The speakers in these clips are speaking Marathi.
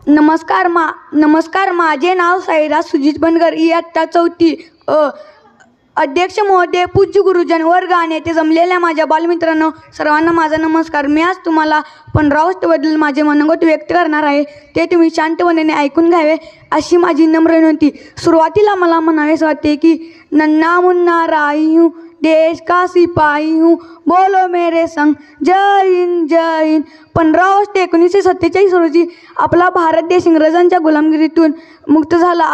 नमस्कार, माझे नाव साईराज सुजित बनगर, इयत्ता 4थी. अध्यक्ष महोदय, पूज्य गुरुजन वर्ग आणि येथे जमलेल्या माझ्या बालमित्रांनो, सर्वांना माझा नमस्कार. मी आज तुम्हाला 15 ऑगस्टबद्दल माझे मनोगत व्यक्त करणार आहे. ते तुम्ही शांतपणे ऐकून घ्यावे अशी माझी नम्र विनंती. सुरुवातीला मला म्हणावेच वाटते की नन्ना मुन्ना राई हूँ, देश का सिपाही हूँ, बोलो मेरे संग जय हिंद जय हिंद. 15 ऑगस्ट 1947 रोजी आपला भारत देश इंग्रजांच्या गुलामगिरीतून मुक्त झाला.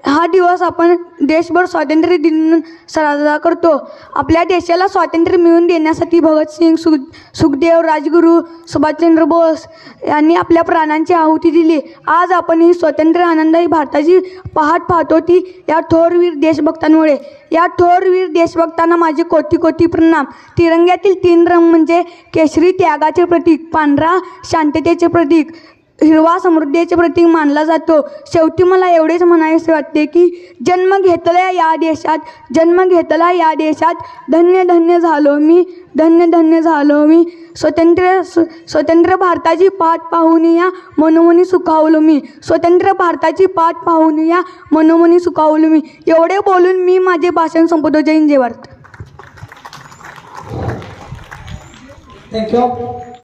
हा दिवस आपण देशभर स्वातंत्र्य दिन म्हणून साजरा करतो. आपल्या देशाला स्वातंत्र्य मिळवून देण्यासाठी भगतसिंग, सुखदेव, राजगुरू, सुभाषचंद्र बोस यांनी आपल्या प्राणांची आहुती दिली. आज आपण ही स्वातंत्र्य आनंदाची भारताची पहाट पाहतो ती या थोरवीर देशभक्तांमुळे. या थोरवीर देशभक्तांना माझे कोटी कोटी प्रणाम. तिरंग्यातील 3 रंग म्हणजे केशरी त्यागाचे प्रतीक, पांढरा शांततेचे प्रतीक, हिरवा समृद्धीचे प्रतीक मानला जातो. शेवटी मला एवढेच म्हणावेसे वाटते की जन्म घेतला या देशात, धन्य धन्य झालो मी. स्वतंत्र भारताची पाठ पाहून या मनोमनी सुखावलो मी. स्वतंत्र भारताची पाठ पाहून या मनोमनी सुखावलो मी. एवढे बोलून मी माझे भाषण संपवतो. जय हिंद जय भारत. थँक्यू.